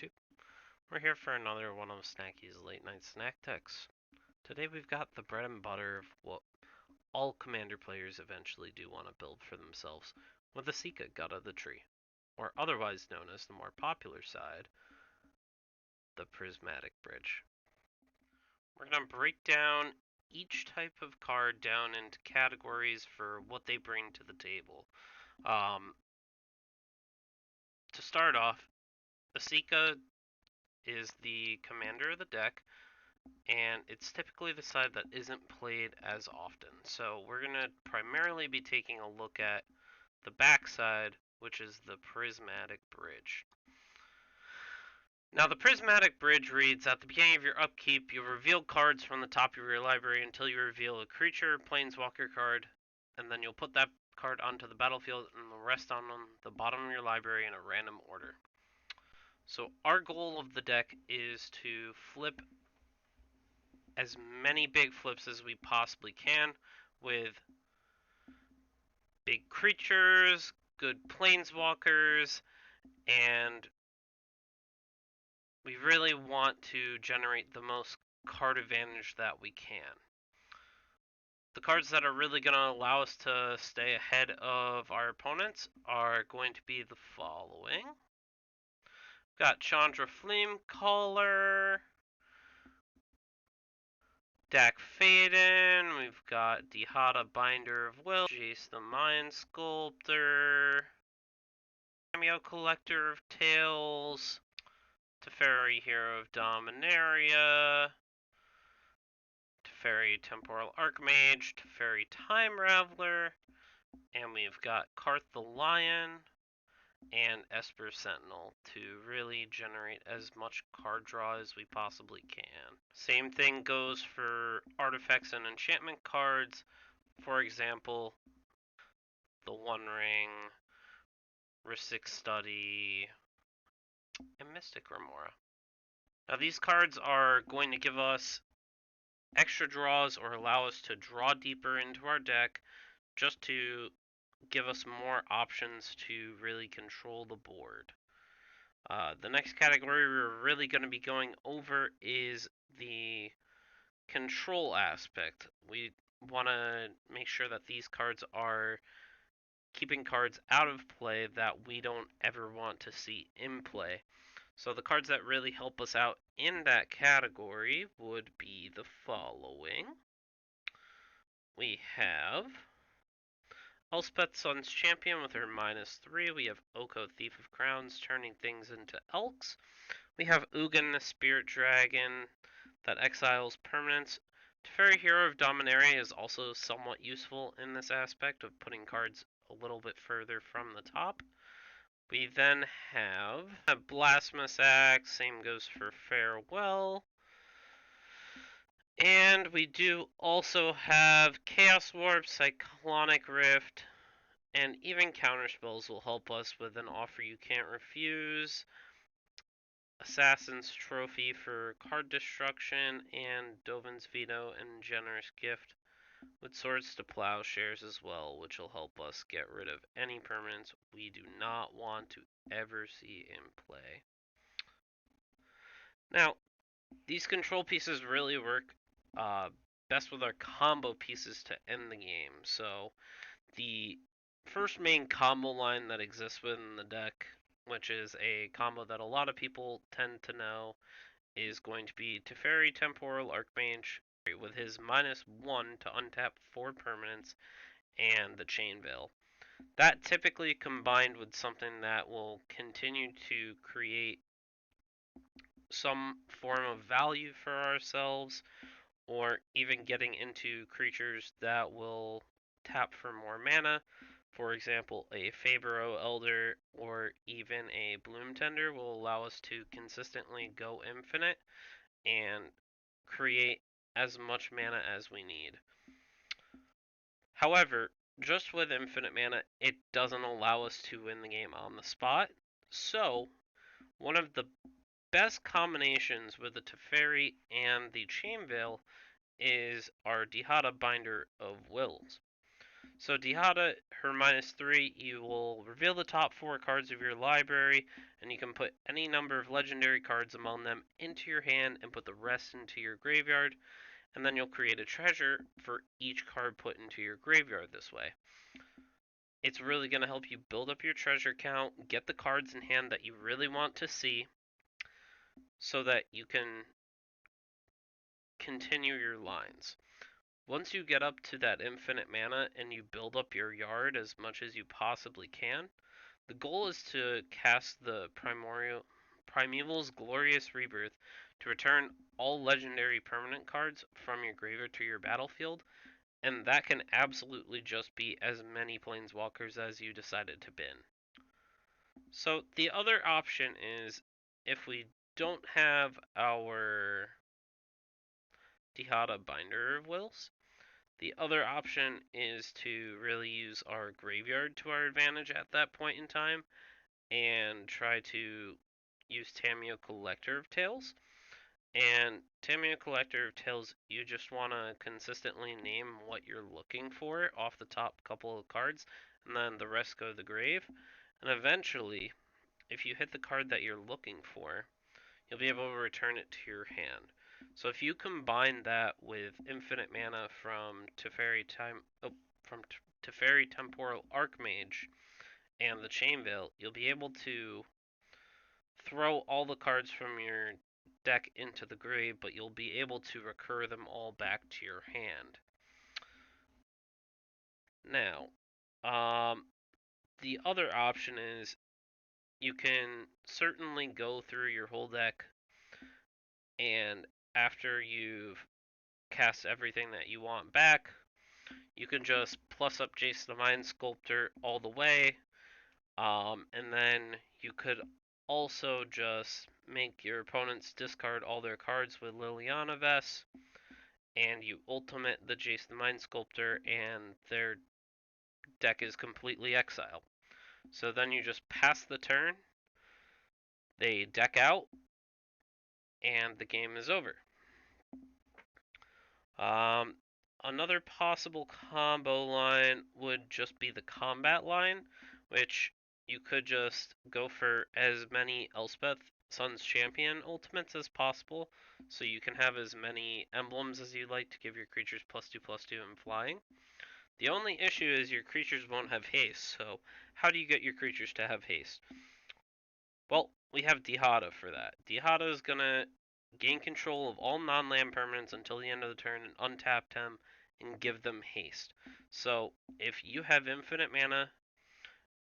YouTube. We're here for another one of Snacky's late night snack techs. Today we've got the bread and butter of what all Commander players eventually do want to build for themselves with the Sika gut of the tree, or otherwise known as the more popular side, the Prismatic Bridge. We're going to break down each type of card down into categories for what they bring to the table. To start off, the Sika is the commander of the deck, and it's typically the side that isn't played as often. So we're going to primarily be taking a look at the back side, which is the Prismatic Bridge. Now, the Prismatic Bridge reads, at the beginning of your upkeep, you reveal cards from the top of your library until you reveal a creature, planeswalker card, and then you'll put that card onto the battlefield and the rest on the bottom of your library in a random order. So our goal of the deck is to flip as many big flips as we possibly can with big creatures, good planeswalkers, and we really want to generate the most card advantage that we can. The cards that are really going to allow us to stay ahead of our opponents are going to be the following. We've got Chandra Flamecaller, Dack Fayden, we've got Dihada Binder of Will, Jace the Mind Sculptor, Cameo Collector of Tales, Teferi Hero of Dominaria, Teferi Temporal Archmage, Teferi Time Raveler, and we've got Karth the Lion and Esper Sentinel to really generate as much card draw as we possibly can. Same thing goes for artifacts and enchantment cards. For example, the One Ring, Rhystic Study, and Mystic Remora. Now these cards are going to give us extra draws or allow us to draw deeper into our deck just to give us more options to really control the board. The next category we're really going to be going over is the control aspect. We want to make sure that these cards are keeping cards out of play that we don't ever want to see in play. So the cards that really help us out in that category would be the following. We have Elspeth Sun's Champion with her -3. We have Oko Thief of Crowns turning things into Elks. We have Ugin the Spirit Dragon that exiles permanents. Teferi Hero of Dominaria is also somewhat useful in this aspect of putting cards a little bit further from the top. We then have a Blasphemous Axe, same goes for Farewell. And we do also have Chaos Warp, Cyclonic Rift, and even counterspells will help us with an Offer You Can't Refuse, Assassin's Trophy for card destruction, and Dovin's Veto and Generous Gift with Swords to Plowshares as well, which will help us get rid of any permanents we do not want to ever see in play. Now, these control pieces really work best with our combo pieces to end the game. So the first main combo line that exists within the deck, which is a combo that a lot of people tend to know, is going to be Teferi Temporal Archmage with his -1 to untap 4 permanents and the Chain Veil. That typically combined with something that will continue to create some form of value for ourselves, or even getting into creatures that will tap for more mana. For example, a Fabro Elder or even a Bloom Tender will allow us to consistently go infinite and create as much mana as we need. However, just with infinite mana, it doesn't allow us to win the game on the spot. So, one of the best combinations with the Teferi and the Chain Veil is our Dihada Binder of Wills. So Dihada, her -3, you will reveal the top 4 cards of your library, and you can put any number of legendary cards among them into your hand and put the rest into your graveyard, and then you'll create a treasure for each card put into your graveyard this way. It's really going to help you build up your treasure count, get the cards in hand that you really want to see, so that you can continue your lines. Once you get up to that infinite mana and you build up your yard as much as you possibly can, the goal is to cast the Primeval's Glorious Rebirth to return all legendary permanent cards from your graveyard to your battlefield, and that can absolutely just be as many planeswalkers as you decided to bin. So the other option is, if we don't have our Dihada Binder of Wills, the other option is to really use our graveyard to our advantage at that point in time and try to use Tamiyo Collector of Tales. And Tamiyo Collector of Tales, you just want to consistently name what you're looking for off the top couple of cards, and then the rest go to the grave. And eventually, if you hit the card that you're looking for, you'll be able to return it to your hand. So if you combine that with infinite mana from Teferi Temporal Archmage and the Chain Veil, you'll be able to throw all the cards from your deck into the grave, but you'll be able to recur them all back to your hand. Now, the other option is you can certainly go through your whole deck, and after you've cast everything that you want back, you can just plus up Jace the Mind Sculptor all the way, and then you could also just make your opponents discard all their cards with Liliana Vess, and you ultimate the Jace the Mind Sculptor, and their deck is completely exiled. So then you just pass the turn, they deck out, and the game is over. Another possible combo line would just be the combat line, which you could just go for as many Elspeth Sun's Champion ultimates as possible, so you can have as many emblems as you like to give your creatures +2/+2 and flying. The only issue is your creatures won't have haste, so how do you get your creatures to have haste? Well, we have Dihada for that. Dihada is gonna gain control of all non-land permanents until the end of the turn and untap them and give them haste. So if you have infinite mana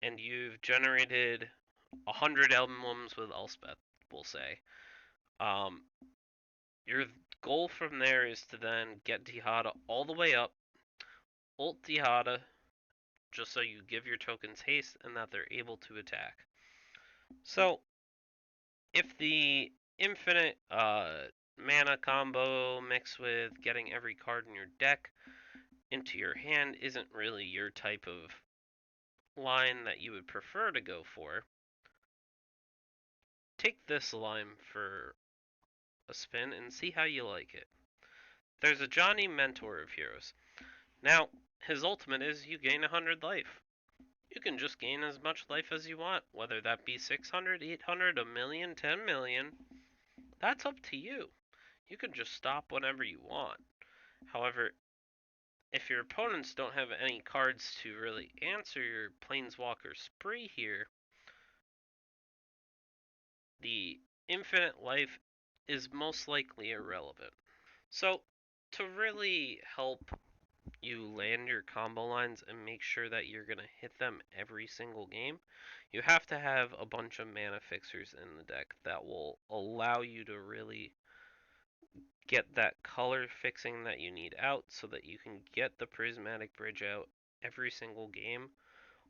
and you've generated 100 emblems with Elspeth, we'll say, your goal from there is to then get Dihada all the way up, ult Dihada, just so you give your tokens haste and that they're able to attack. So if the infinite mana combo mixed with getting every card in your deck into your hand isn't really your type of line that you would prefer to go for, take this line for a spin and see how you like it. There's Ajani, Mentor of Heroes. Now, his ultimate is you gain 100 life. You can just gain as much life as you want, whether that be 600, 800, a million, 10 million. That's up to you. You can just stop whenever you want. However, if your opponents don't have any cards to really answer your Planeswalker spree here, the infinite life is most likely irrelevant. So, to really help you land your combo lines and make sure that you're going to hit them every single game, you have to have a bunch of mana fixers in the deck that will allow you to really get that color fixing that you need out so that you can get the Prismatic Bridge out every single game,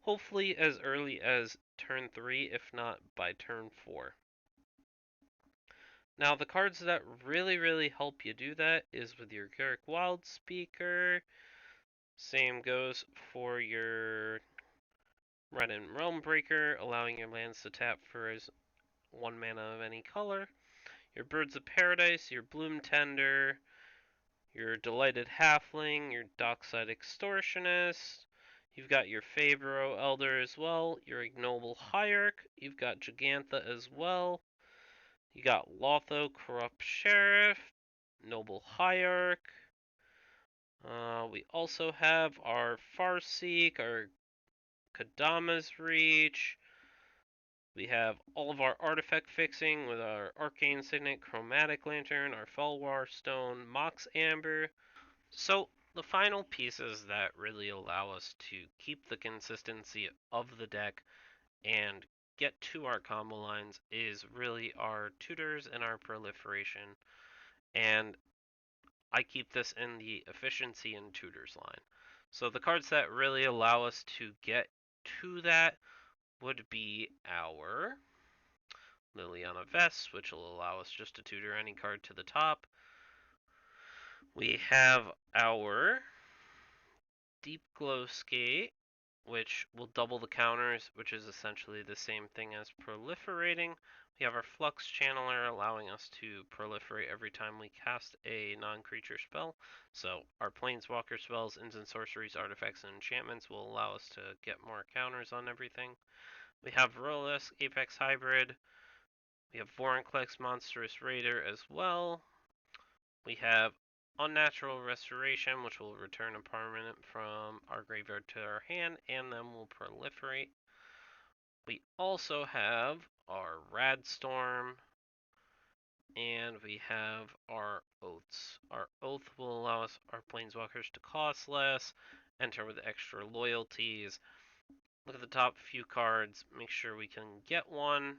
hopefully as early as turn 3, if not by turn 4. Now, the cards that really help you do that is with your Garruk Wildspeaker. Same goes for your Renin Realmbreaker, allowing your lands to tap for as 1 mana of any color. Your Birds of Paradise, your Bloom Tender, your Delighted Halfling, your Dockside Extortionist, You've got your Fabro Elder as well, your Ignoble Hierarch, you've got Gigantha as well, you got Lotho Corrupt Sheriff, Noble Hierarch. We also have our Farseek, our Kadama's Reach. We have all of our artifact fixing with our Arcane Signet, Chromatic Lantern, our Felwar Stone, Mox Amber. So the final pieces that really allow us to keep the consistency of the deck and get to our combo lines is really our tutors and our proliferation. And I keep this in the efficiency and tutors line. So the cards that really allow us to get to that would be our Liliana Vess, which will allow us just to tutor any card to the top. We have our Deep Glow Skate, which will double the counters, which is essentially the same thing as proliferating. We have our Flux Channeler, allowing us to proliferate every time we cast a non-creature spell. So our Planeswalker spells, instant sorceries, artifacts, and enchantments will allow us to get more counters on everything. We have Rolisk, Apex Hybrid. We have Vorinclex, Monstrous Raider as well. We have Unnatural Restoration, which will return a permanent from our graveyard to our hand, and then will proliferate. We also have our Radstorm, and we have our Oaths. Our Oath will allow us our Planeswalkers to cost less, enter with extra loyalties. Look at the top few cards, make sure we can get one,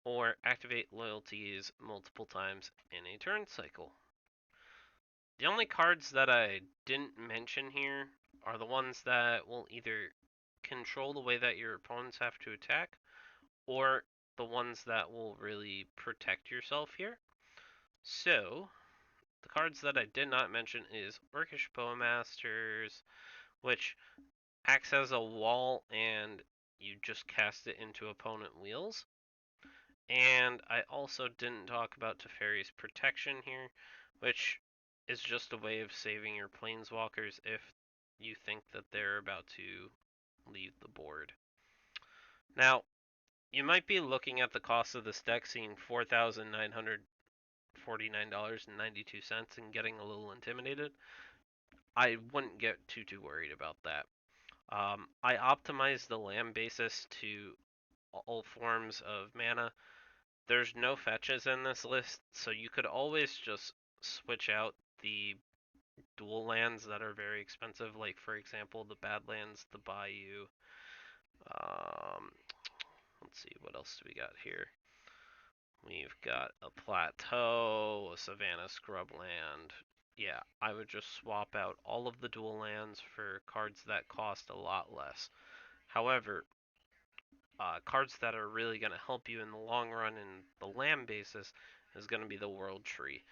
or activate loyalties multiple times in a turn cycle. The only cards that I didn't mention here are the ones that will either control the way that your opponents have to attack, or the ones that will really protect yourself here. So, the cards that I did not mention is Orcish Bowmasters, which acts as a wall and you just cast it into opponent wheels. And I also didn't talk about Teferi's Protection here, which is just a way of saving your Planeswalkers if you think that they're about to leave the board. Now, you might be looking at the cost of this deck, seeing $4,949.92 and getting a little intimidated. I wouldn't get too worried about that. I optimized the land basis to all forms of mana. There's no fetches in this list, so you could always just switch out the dual lands that are very expensive, like for example the Badlands, the Bayou. Let's see, what else do we got here? We've got a Plateau, a Savannah Scrubland. Yeah, I would just swap out all of the dual lands for cards that cost a lot less. However, cards that are really going to help you in the long run in the land basis is going to be the World Tree.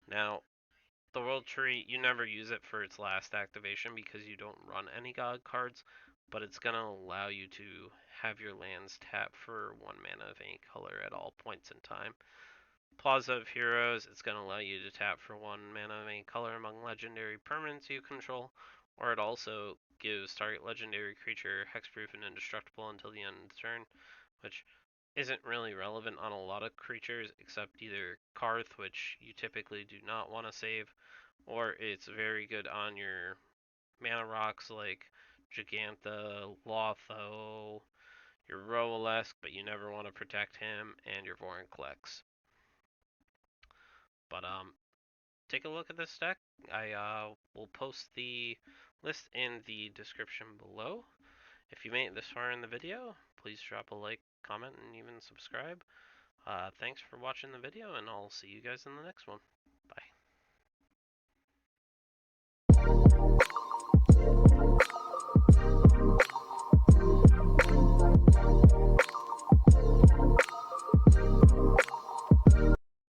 Now, the World Tree, you never use it for its last activation because you don't run any God cards, but it's going to allow you to have your lands tap for 1 mana of any color at all points in time. Plaza of Heroes, it's going to allow you to tap for 1 mana of any color among legendary permanents you control, or it also gives target legendary creature hexproof and indestructible until the end of the turn, which isn't really relevant on a lot of creatures except either Karth, which you typically do not want to save, or it's very good on your mana rocks like Gigantha, Lotho, your Rolisk, but you never want to protect him, and your Vorinclex. But take a look at this deck. I will post the list in the description below. If you made it this far in the video, please drop a like, comment, and even subscribe. Thanks for watching the video, and I'll see you guys in the next one. Bye.